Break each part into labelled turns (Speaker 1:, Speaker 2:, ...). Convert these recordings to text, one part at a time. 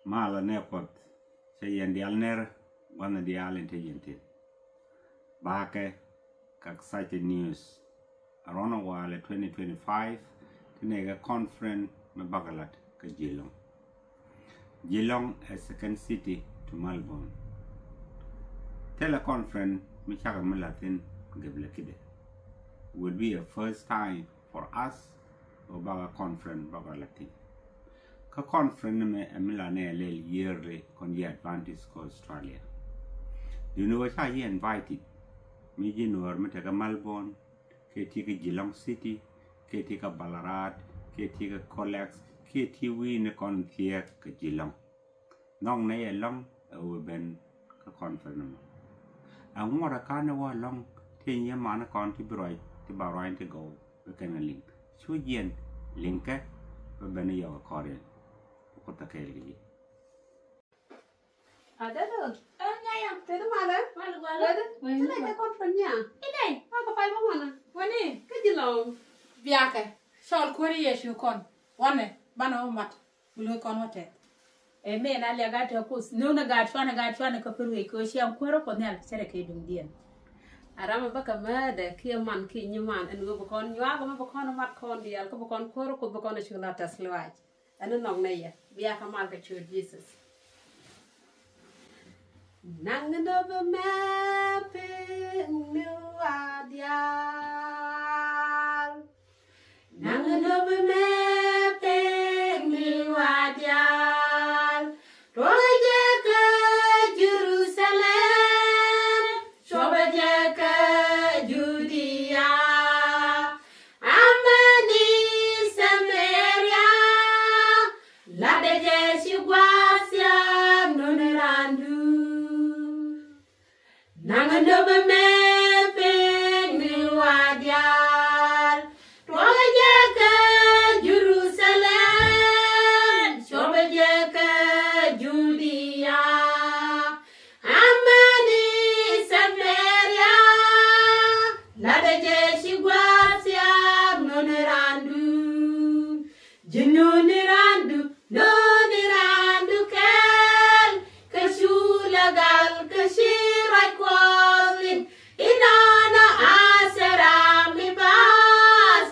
Speaker 1: Mala nepot chayen dialner wana dial intelligent. Bake kak excited news. Around wale 2025 tinega conference na Bagalat ka Geelong. Geelong is second city to Melbourne. Teleconference michaka malatin geblekide. Will be a first time for us Baga conference Bagalatin. Ka conference me emilane lel yearly kon ye advantage ko Australia. You know what I invited? Me jinur me take Melbourne, ke tika Geelong City, ke tika Ballarat, ke tika Colex, ke tiwi ne kon thia ka Geelong. Nong ne long ben ka conference. Ang wara kana wa long tinya mana kon ti broi ti baroi to go we can link. Chu yen link we ben yo korean. Ko ta kelgi.
Speaker 2: Ada tu. Nyayang. Itu mana? Malu. Itu nak konferennya. Ini. Apa pai mana?
Speaker 3: Wani.
Speaker 2: Ke Geelong.
Speaker 3: Biake. Sol kuri yesu kon. Wane. Bana umat. Bulu kon wate. Me na lia gata kus. Nuna gachwana ko perwe ko siam kwaro ko nel sere ke dum dien.
Speaker 2: Arama baka mada kia man ki nyuman en go kon nywa ko ba kon mat kon dial ko kon kwaro ko ba kon chulata slwaj. Anu nong na ya. Biaka mal ka chur Jesus. Nanganoba mapping new adial. Nanganoba mapping new adial. Rojaka Jerusalem. Shobajaka Judea. Amani Samaria. Ladeje Shiguasia Nonerandu. Nanganoba mapping new adial. Rojaka Jerusalem. Shobajaka Judea. Amani Samaria. Ladeje Shiguasia Nonerandu. Jinonirandu. Nonirandu kel. Kashulagal kashirai kwalin. Inana aserami bas.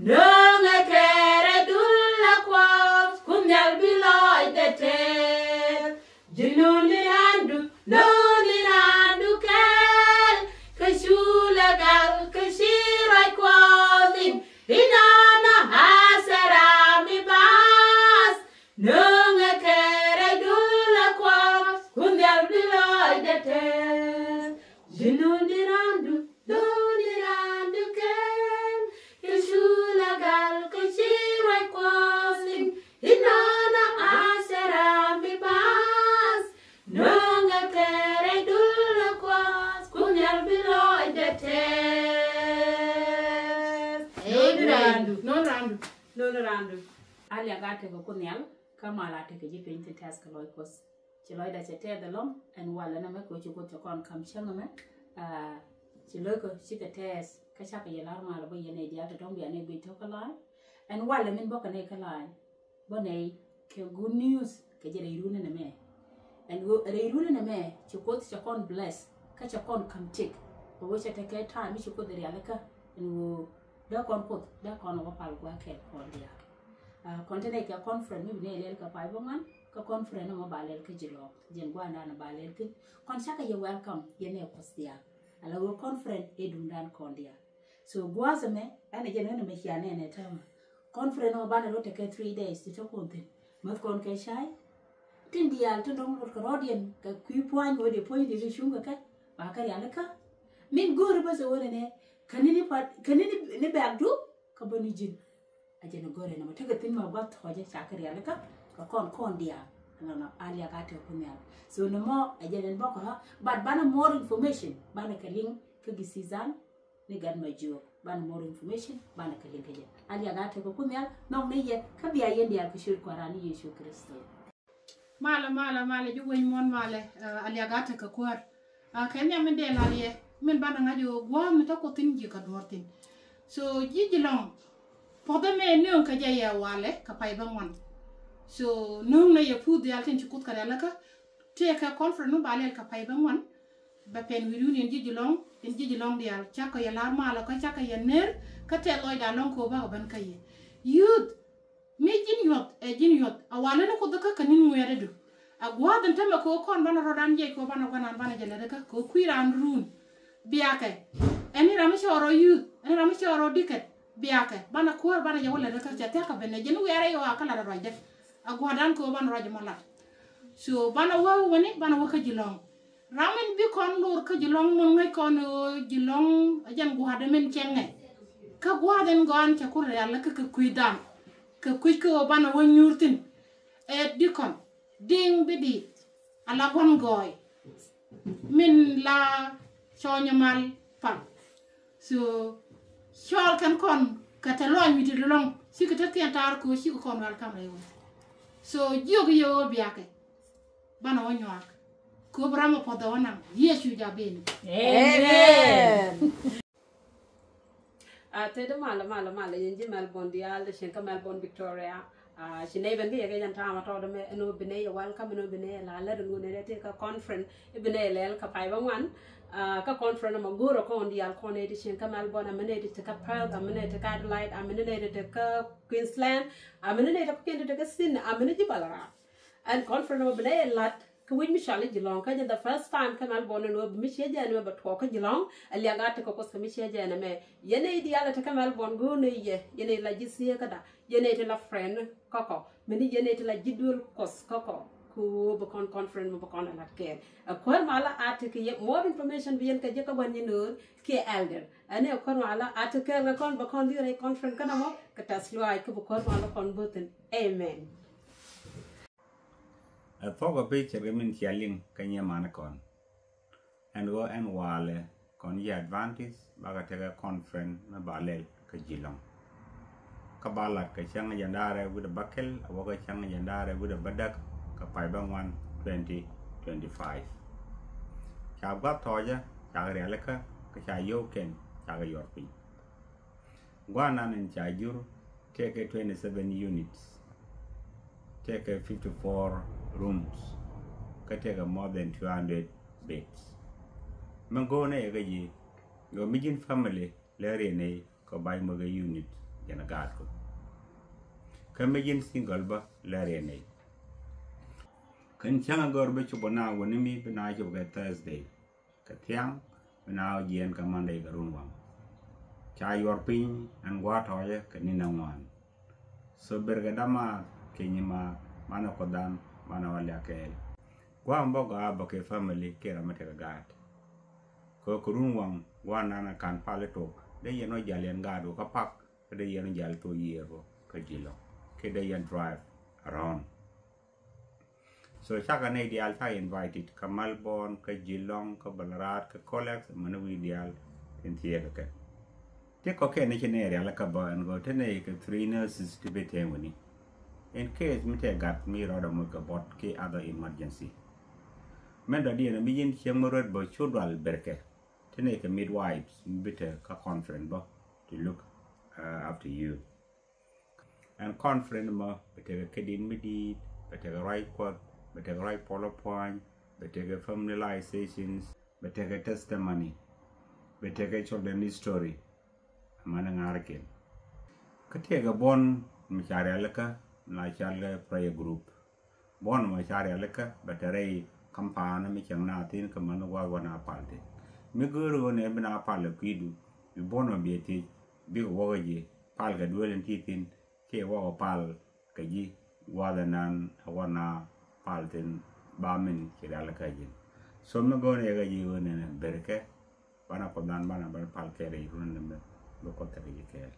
Speaker 2: Nunga kere dulla kwals. Kunyal biloy detel. Jinonirandu. Nonirandu kel. Kashulagal kashirai kwalin. Inana aserami bas. Nunga kere dulla kwals. Kunyal biloy detel. Jinonirandu. Nonirandu kel. Kashulagal kashirai kwalin. Inana aserami bas. Nunga kere dulla kwals. Kunyal biloy detel. Nonerandu.
Speaker 3: Alia gata ko kunyal kamala te ke jipin te task loy kos. Chiloy da chete the lom and wala na me ko chuko to kon kam changa me. Chiloy ko chika tes ka chaka yelar mala bo yene dia to dom biane bi to kala. And wala min boka ne kala. Bone ke good news ke jere iruna na me. And go iruna na me chuko to kon bless ka chakon kam tik. Bo wo chete ke time chuko de alaka and wo da kon put da kon wo pal kwa ke kon dia. Kontene ka conference mi bine lel ka pai bongan ka conference no balel ka jilo jen gwanda na balel kin kon saka you welcome yene kostia ala wo conference edundan kondia so gwazame ane jen no me hiane ne tama conference no bana rote ke 3 days to kontin mat kon ke shai tindial to dong rot rodien ka ku point wo de point de shunga ka ba ka yana ka min gor ba so wone kanini ne bagdu ka bani jin ajena gore na mataka tinma bat hoje chakari alaka ka kon dia na alia gata kunya so no mo ajena boko ha but bana more information bana ka link ka gisizan ni gan majo bana more information bana ka link je alia gata ko kunya no ne ye ka biya yendi al kishir kwarani Yesu Kristo
Speaker 4: mala juwen mon male alia gata ka kwar kenya min de lalie min bana ngadi gwa mita ko tinji ka dortin so jijilong Podame ne on kaja ya wale ka pai bangon so nung na ya pu dial tin chukut ka dala ka te ka conference no balel ka pai bangwan ba pen wiru ni jiji long dial chaka ya lar mala ka chaka ya ner ka te loy da long ko ba ban ka ye youth mi jin yot awale no ko daka kanin mu yare du agwa dan tama ko kon bana rodan je ko bana gwanan bana jele daka ko kwiran run biake eni ramishoro youth eni ramishoro diket biake bana ko bana ya wala daka ta ka bene jenu yare yo akala da roje agwa dan ko bana roje mala so bana wa woni bana wa ka jilong ramen bi kon lur ka jilong mon ngai kon jilong ajan gwa de men chenge ka gwa den gon cha ko yalla ka kuidam ka kuy ko bana wa nyurtin e dikon ding bidi ala wan goy min la chonyamal pal so chol kan kon kataloñ mi ti long si ka tar tar ko si ko kon wal kam rew so jogi yo biake bana wa nyak ko brama poda wana yesu jabeni
Speaker 3: Amen.
Speaker 2: te de mala yenji Melbourne dial de shenka Melbourne Victoria shinay ben ge yan tama to de me no bine ya welcome no bine la la de ne te ka conference bine lel ka pai wan ka conference ma goro ko dial ko ne de shenka Melbourne amene de ka Perth amene de ka Adelaide amene de ka Queensland amene de ka kende de ka Sydney amene ji balara and conference ma bine lat which Michelle Geelong ka the first time ka Melbourne no Michelle jana ba to ka Geelong aliya ga ta ko ko Michelle jana me yene ideal ta ka Melbourne go ne ye yene la jisiya ka da yene te la friend koko meni yene te la jidul kos koko ku ba kon conference ba kon la ke ko mala article ye more information bi yen ka je ka ban ni no ke elder ane ko mala article ga kon ba kon di conference ka mo ka taslo ay ko ko mala kon boten amen
Speaker 1: Fogo picture min chialing kanya mana kon. And go and wale kon ye advantage baga tega conference na balel ka jilong. Ka balat ka changa yandare with a bakel awoga changa yandare with a badak ka paibang 2025. Chabga toja chaga realaka ka chayo ken chaga yorpi. Guanan in chajur take 27 units. Take 54 rooms, can take more than 200 beds. Mango na gaji, your median family, Larry ne, go buy mega unit, Yanagarko. Can median single ba, Larry ne. Can Changa Gorbach Bona when me benign of Thursday. Katiang, when now Jan Commander Garunwam. Chai your pin and water, Kanina one. So Bergadama, Kenyama, Manakodan. Mana wale akel kwa mboga abake family kera mateka gat ko kurun wang wana na kan paleto de yeno jalen gado ka pak de yeno jal to yero ka jilo ke de yen drive around so chaka ne dial ta invited ka Melbourne ka Geelong ka Ballarat ka Colex manawi dial in tiega ka te ko ke ne chene area ka ba and go tene ka 3 nurses to be temuni. In case me take got me rather make about ke other emergency. Men da dia na bijin chemorot bo chudwal berke. Tene ke midwives bitte ka conference bo to look after you. And conference mo bitte ke din midi, bitte right quote, bitte right PowerPoint, bitte familiarizations, bitte testimony, bitte children's story. Amana ngarken. Katega bon mchare alaka na charle prayer group bon ma chare alaka batare kampana mi changna tin kamana wa wana palte mi guru ne bina pale kwidu bi bono bieti bi wogaje pal ga duelen titin ke wa pal kaji wala nan wana palten bamin ke alaka jin so mi gone ga ji wona berke bana ko dan bana pal kere yunne be ko tari ke